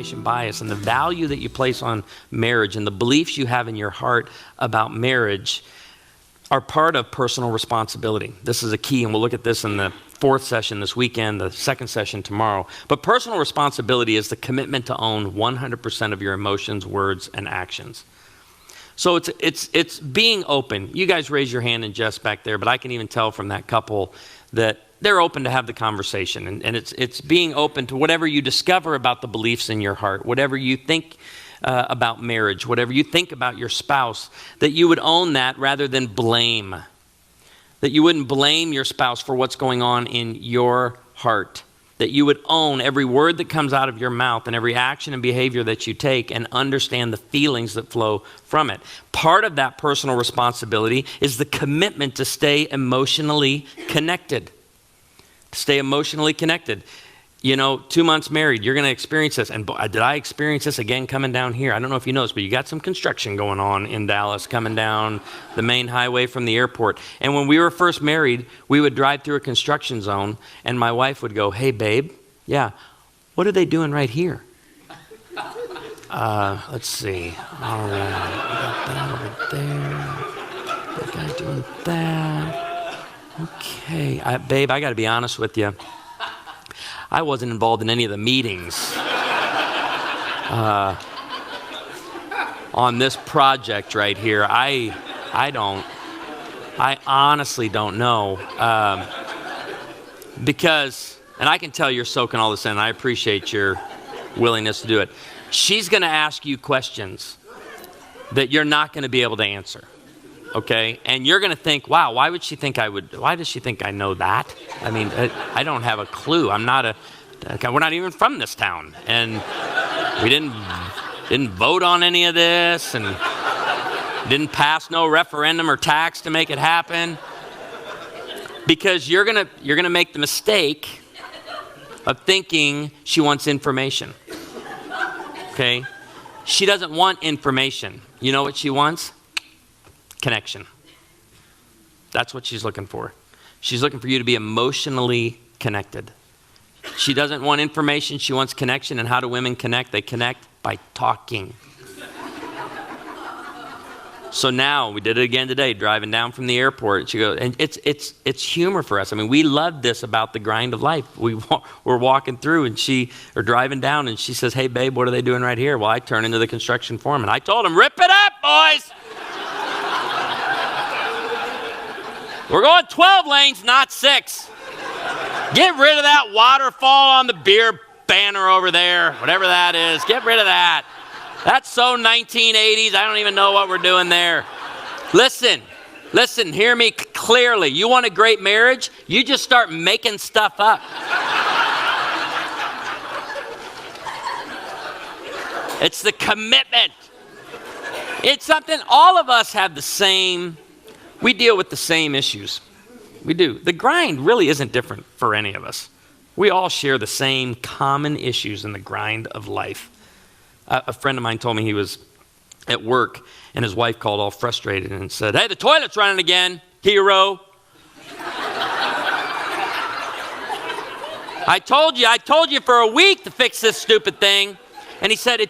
confirmation bias, and the value that you place on marriage and the beliefs you have in your heart about marriage are part of personal responsibility. This is a key, and we'll look at this in the fourth session this weekend, the second session tomorrow. But personal responsibility is the commitment to own 100% of your emotions, words, and actions. So it's being open. You guys raise your hand and Jess back there, but I can even tell from that couple that they're open to have the conversation. And it's being open to whatever you discover about the beliefs in your heart, whatever you think about marriage, whatever you think about your spouse, that you would own that rather than blame. That you wouldn't blame your spouse for what's going on in your heart. That you would own every word that comes out of your mouth and every action and behavior that you take and understand the feelings that flow from it. Part of that personal responsibility is the commitment to stay emotionally connected. Stay emotionally connected. 2 months married, you're going to experience this. And did I experience this again coming down here? I don't know if you noticed, but you got some construction going on in Dallas coming down the main highway from the airport. And when we were first married, we would drive through a construction zone, and my wife would go, "Hey, babe, yeah, what are they doing right here?" Let's see. All right, we got that over there. That guy doing that. Okay, babe, I got to be honest with you. I wasn't involved in any of the meetings on this project right here. I honestly don't know. Because, and I can tell you're soaking all this in, and I appreciate your willingness to do it. She's going to ask you questions that you're not going to be able to answer. Okay, and you're going to think, wow, why does she think I know that? I mean, I don't have a clue. We're not even from this town, and we didn't vote on any of this, and didn't pass no referendum or tax to make it happen. Because you're going to make the mistake of thinking she wants information. Okay? She doesn't want information. You know what she wants? Connection. That's what she's looking for. She's looking for you to be emotionally connected. She doesn't want information, she wants connection. And how do women connect? They connect by talking. So now, we did it again today, driving down from the airport. She goes, and it's humor for us. I mean, we love this about the grind of life. We're walking through, and or driving down, and she says, "Hey, babe, what are they doing right here?" Well, I turn into the construction foreman. I told them, "Rip it up, boys." We're going 12 lanes, not 6. Get rid of that waterfall on the beer banner over there, whatever that is. Get rid of that. That's so 1980s. I don't even know what we're doing there. Listen, hear me clearly. You want a great marriage? You just start making stuff up. It's the commitment. It's something all of us have the same. We deal with the same issues. We do. The grind really isn't different for any of us. We all share the same common issues in the grind of life. A friend of mine told me he was at work and his wife called all frustrated and said, "Hey, the toilet's running again, hero." I told you for a week to fix this stupid thing. And he said,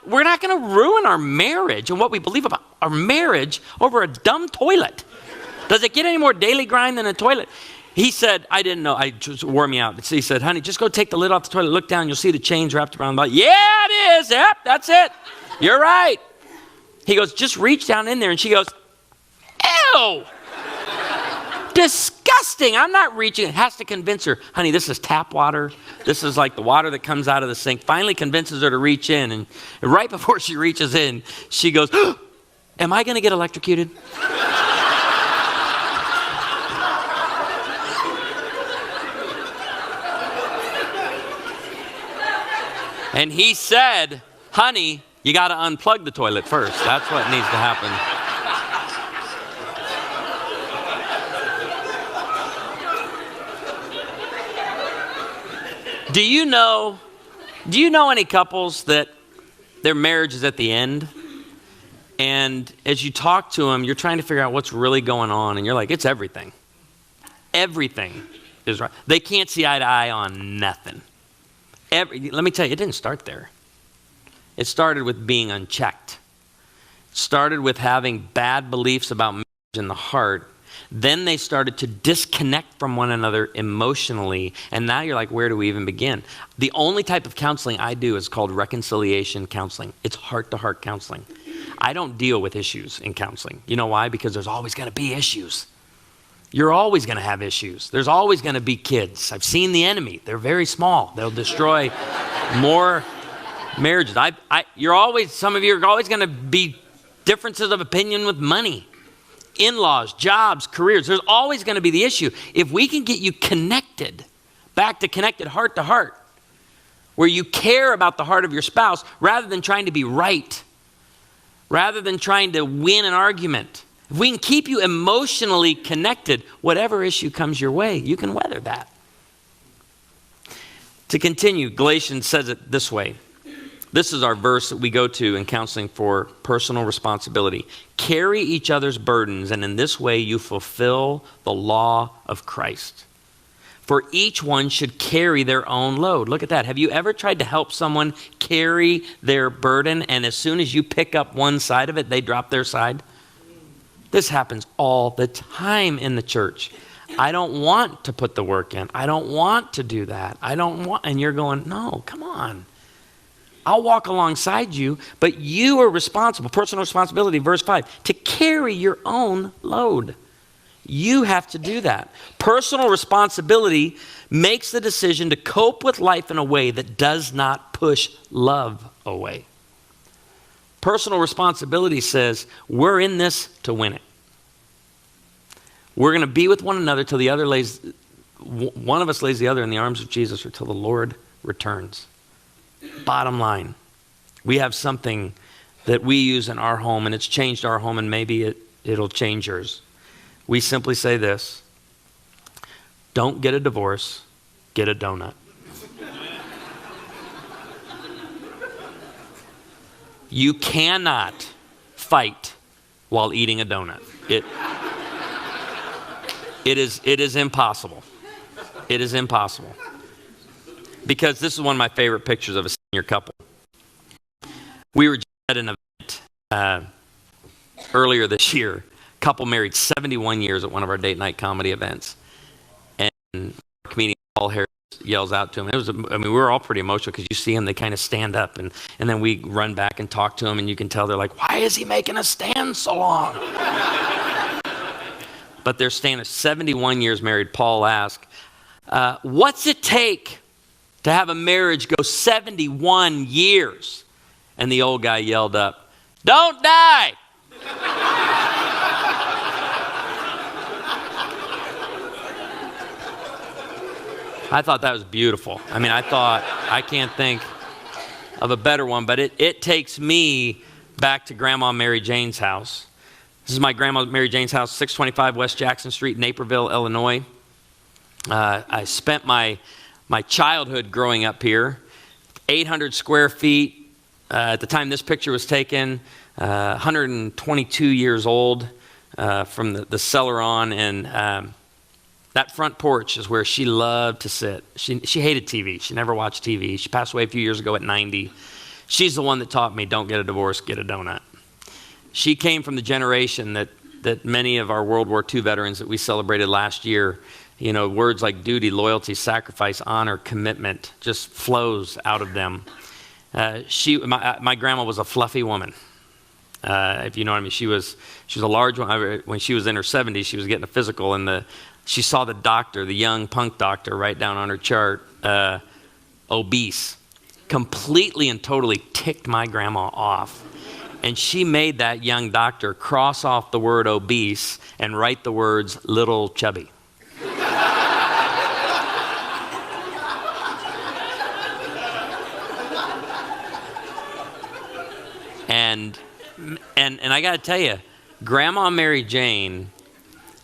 we're not going to ruin our marriage and what we believe about our marriage over a dumb toilet. Does it get any more daily grind than a toilet? He said, I didn't know. It just wore me out. He said, "Honey, just go take the lid off the toilet. Look down. You'll see the chains wrapped around the bottom." "Yeah, it is. Yep, that's it. You're right." He goes, "Just reach down in there." And she goes, "Ew. Disgusting. I'm not reaching." It has to convince her, "Honey, this is tap water. This is like the water that comes out of the sink." Finally convinces her to reach in. And right before she reaches in, she goes, "Am I going to get electrocuted?" And he said, "Honey, you got to unplug the toilet first. That's what needs to happen." Do you know any couples that their marriage is at the end? And as you talk to them, you're trying to figure out what's really going on. And you're like, it's everything. Everything is right. They can't see eye to eye on nothing. Let me tell you, it didn't start there. It started with being unchecked. It started with having bad beliefs about marriage in the heart. Then they started to disconnect from one another emotionally. And now you're like, where do we even begin? The only type of counseling I do is called reconciliation counseling. It's heart-to-heart counseling. I don't deal with issues in counseling. You know why? Because there's always going to be issues. You're always going to have issues. There's always going to be kids. I've seen the enemy. They're very small. They'll destroy more marriages. Some of you are always going to be differences of opinion with money, in-laws, jobs, careers. There's always going to be the issue. If we can get you connected, back to connected heart to heart, where you care about the heart of your spouse rather than trying to be right, rather than trying to win an argument. If we can keep you emotionally connected, whatever issue comes your way, you can weather that. To continue, Galatians says it this way. This is our verse that we go to in counseling for personal responsibility. Carry each other's burdens, and in this way you fulfill the law of Christ. For each one should carry their own load. Look at that. Have you ever tried to help someone carry their burden, and as soon as you pick up one side of it, they drop their side? This happens all the time in the church. I don't want to put the work in. I don't want to do that. And you're going, no, come on. I'll walk alongside you, but you are responsible, personal responsibility, verse 5, to carry your own load. You have to do that. Personal responsibility makes the decision to cope with life in a way that does not push love away. Personal responsibility says, we're in this to win it. We're going to be with one another till one of us lays the other in the arms of Jesus or till the Lord returns. Bottom line, we have something that we use in our home, and it's changed our home, and maybe it'll change yours. We simply say this: don't get a divorce, get a donut. You cannot fight while eating a donut. It is impossible. It is impossible. Because this is one of my favorite pictures of a senior couple. We were just at an event earlier this year. Couple married 71 years at one of our date night comedy events. And comedian Paul Harris yells out to him. We were all pretty emotional because you see them, they kind of stand up. And then we run back and talk to them, and you can tell they're like, why is he making us stand so long? But they're standing 71 years married. Paul asked, what's it take to have a marriage go 71 years? And the old guy yelled up, don't die! I thought that was beautiful. I can't think of a better one, but it takes me back to Grandma Mary Jane's house. This is my Grandma Mary Jane's house, 625 West Jackson Street, Naperville, Illinois. I spent my childhood growing up here, 800 square feet. At the time this picture was taken, 122 years old from the cellar on, and that front porch is where she loved to sit. She hated TV. She never watched TV. She passed away a few years ago at 90. She's the one that taught me, don't get a divorce, get a donut. She came from the generation that many of our World War II veterans that we celebrated last year, words like duty, loyalty, sacrifice, honor, commitment just flows out of them. My grandma was a fluffy woman. If you know what I mean. She was a large one. When she was in her 70s, she was getting a physical, and she saw the doctor, the young punk doctor, write down on her chart, obese. Completely and totally ticked my grandma off. And she made that young doctor cross off the word obese and write the words little chubby. And I got to tell you, Grandma Mary Jane,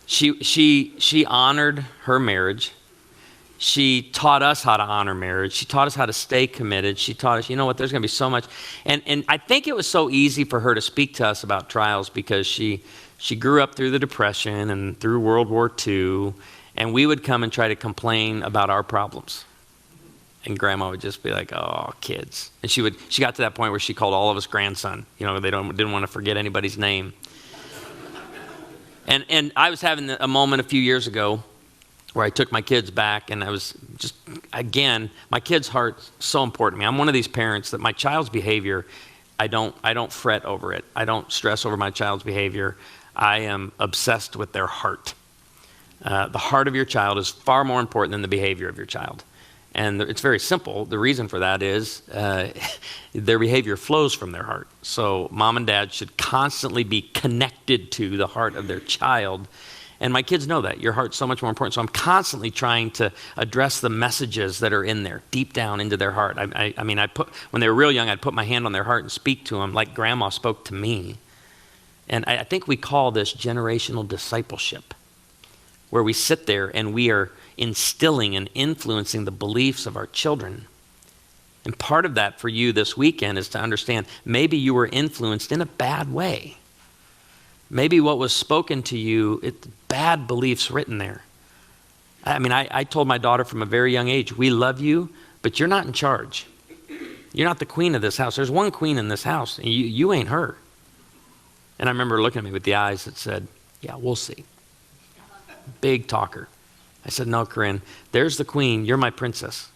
she honored her marriage. She taught us how to honor marriage. She taught us how to stay committed. She taught us, there's going to be so much. And I think it was so easy for her to speak to us about trials because she grew up through the Depression and through World War II, and we would come and try to complain about our problems. And Grandma would just be like, oh, kids. And she got to that point where she called all of us grandson. You know, they didn't want to forget anybody's name. And I was having a moment a few years ago where I took my kids back, and I was just, again, my kid's heart's so important to me. I'm one of these parents that my child's behavior, I don't fret over it. I don't stress over my child's behavior. I am obsessed with their heart. The heart of your child is far more important than the behavior of your child. And it's very simple. The reason for that is their behavior flows from their heart. So mom and dad should constantly be connected to the heart of their child. And my kids know that. Your heart's so much more important. So I'm constantly trying to address the messages that are in there, deep down into their heart. I mean, when they were real young, I'd put my hand on their heart and speak to them like Grandma spoke to me. And I think we call this generational discipleship, where we sit there and we are instilling and influencing the beliefs of our children. And part of that for you this weekend is to understand maybe you were influenced in a bad way. Maybe what was spoken to you, bad beliefs written there. I mean, I told my daughter from a very young age, we love you, but you're not in charge. You're not the queen of this house. There's one queen in this house, and you ain't her. And I remember her looking at me with the eyes that said, yeah, we'll see. Big talker. I said, no, Corinne, there's the queen. You're my princess.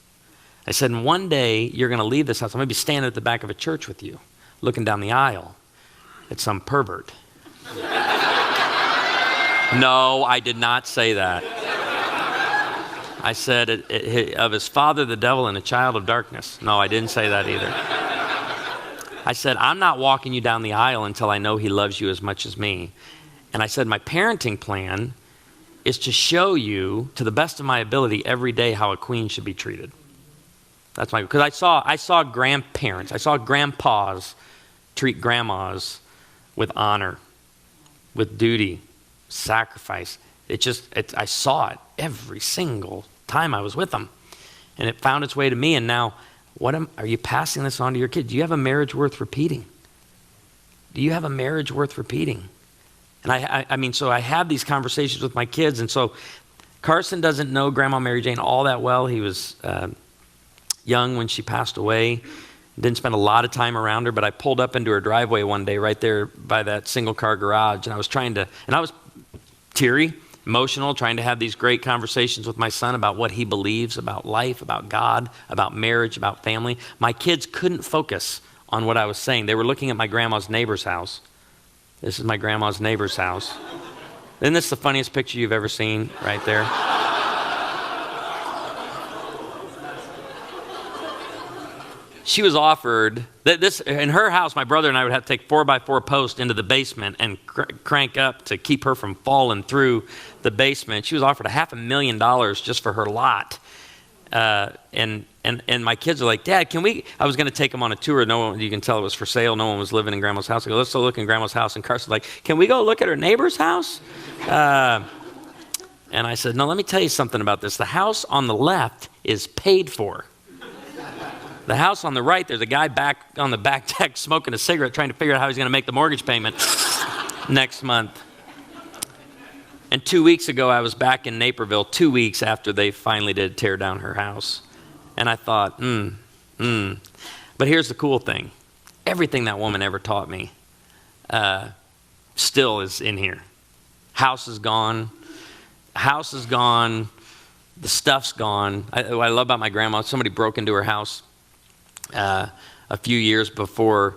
I said, and one day you're going to leave this house. I'm going to be standing at the back of a church with you, looking down the aisle at some pervert. No, I did not say that. I said, of his father, the devil, and a child of darkness. No, I didn't say that either. I said, I'm not walking you down the aisle until I know he loves you as much as me. And I said, my parenting plan is to show you, to the best of my ability, every day how a queen should be treated. That's because I saw grandparents, I saw grandpas treat grandmas with honor, with duty, sacrifice. I saw it every single time I was with them. And it found its way to me, and now, are you passing this on to your kids? Do you have a marriage worth repeating? Do you have a marriage worth repeating? And I mean, so I have these conversations with my kids, and so Carson doesn't know Grandma Mary Jane all that well. He was young when she passed away. Didn't spend a lot of time around her, but I pulled up into her driveway one day right there by that single-car garage, and I was teary, emotional, trying to have these great conversations with my son about what he believes about life, about God, about marriage, about family. My kids couldn't focus on what I was saying. They were looking at my grandma's neighbor's house. This is my grandma's neighbor's house. Isn't this the funniest picture you've ever seen right there? She was offered, this in her house, my brother and I would have to take 4x4 posts into the basement and crank up to keep her from falling through the basement. She was offered $500,000 just for her lot. And my kids are like, Dad, can we? I was going to take them on a tour. No one, you can tell it was for sale. No one was living in Grandma's house. I go, let's go look in Grandma's house. And Carson's like, can we go look at her neighbor's house? And I said, no, let me tell you something about this. The house on the left is paid for. The house on the right, there's a guy back on the back deck smoking a cigarette trying to figure out how he's going to make the mortgage payment next month. And 2 weeks ago, I was back in Naperville 2 weeks after they finally did tear down her house. And I thought, But here's the cool thing. Everything that woman ever taught me still is in here. House is gone. House is gone. The stuff's gone. What I love about my grandma, somebody broke into her house a few years before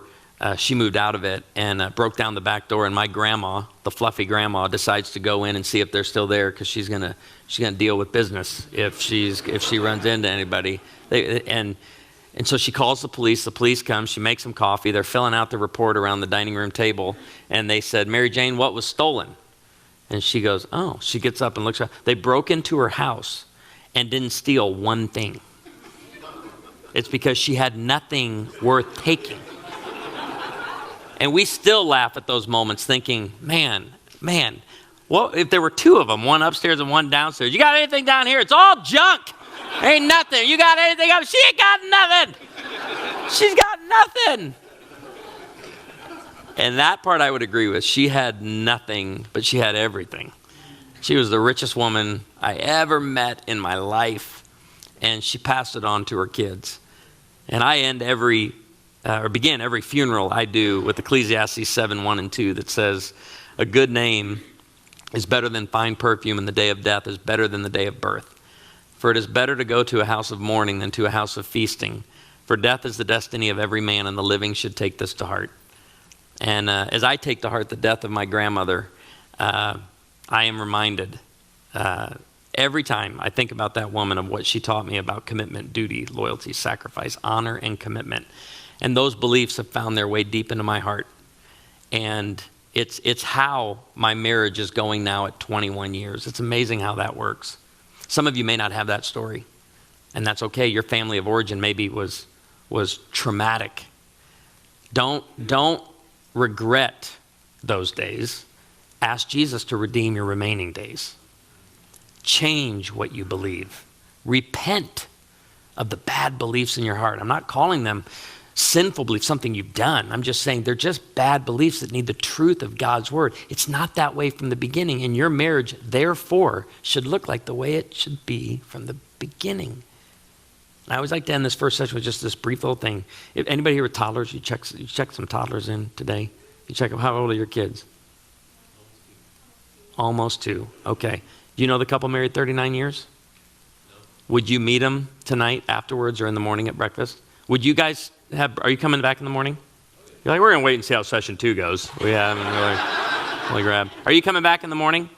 she moved out of it and broke down the back door. And my grandma, the fluffy grandma, decides to go in and see if they're still there because she's gonna deal with business if she runs into anybody. And so she calls the police. The police come. She makes them coffee. They're filling out the report around the dining room table. And they said, Mary Jane, what was stolen? And she goes, oh. She gets up and looks around. They broke into her house and didn't steal one thing. It's because she had nothing worth taking. And we still laugh at those moments thinking, man, well, if there were two of them, one upstairs and one downstairs, you got anything down here? It's all junk. Ain't nothing. You got anything up? She ain't got nothing. She's got nothing. And that part I would agree with. She had nothing, but she had everything. She was the richest woman I ever met in my life. and she passed it on to her kids. And I end begin every funeral I do with Ecclesiastes 7:1-2 that says, a good name is better than fine perfume, and the day of death is better than the day of birth. For it is better to go to a house of mourning than to a house of feasting. For death is the destiny of every man, and the living should take this to heart. And as I take to heart the death of my grandmother, I am reminded every time I think about that woman of what she taught me about commitment, duty, loyalty, sacrifice, honor, and commitment. And those beliefs have found their way deep into my heart. And it's how my marriage is going now at 21 years. It's amazing how that works. Some of you may not have that story, and that's okay. Your family of origin maybe was traumatic. Don't regret those days. Ask Jesus to redeem your remaining days. Change what you believe. Repent of the bad beliefs in your heart. I'm not calling them sinful beliefs, something you've done. I'm just saying they're just bad beliefs that need the truth of God's word. It's not that way from the beginning, and your marriage, therefore, should look like the way it should be from the beginning. I always like to end this first session with just this brief little thing. If anybody here with toddlers, you check some toddlers in today. You check them. How old are your kids? Almost 2. Okay. Do you know the couple married 39 years? No. Would you meet them tonight afterwards or in the morning at breakfast? Would you guys are you coming back in the morning? You're like, we're going to wait and see how session 2 goes. We haven't really grabbed. Are you coming back in the morning?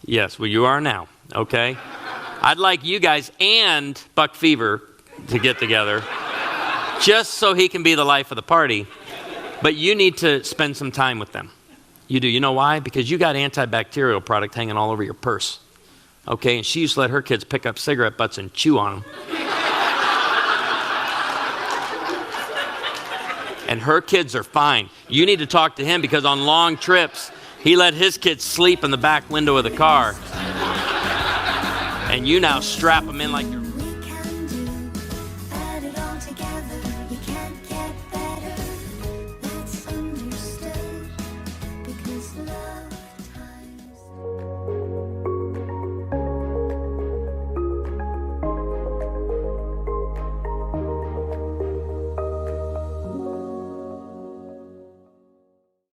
Yes, well, you are now. Okay. I'd like you guys and Buck Fever to get together just so he can be the life of the party. But you need to spend some time with them. You do. You know why? Because you got antibacterial product hanging all over your purse. Okay, and she used to let her kids pick up cigarette butts and chew on them. And her kids are fine. You need to talk to him because on long trips, he let his kids sleep in the back window of the car. And you now strap them in like you're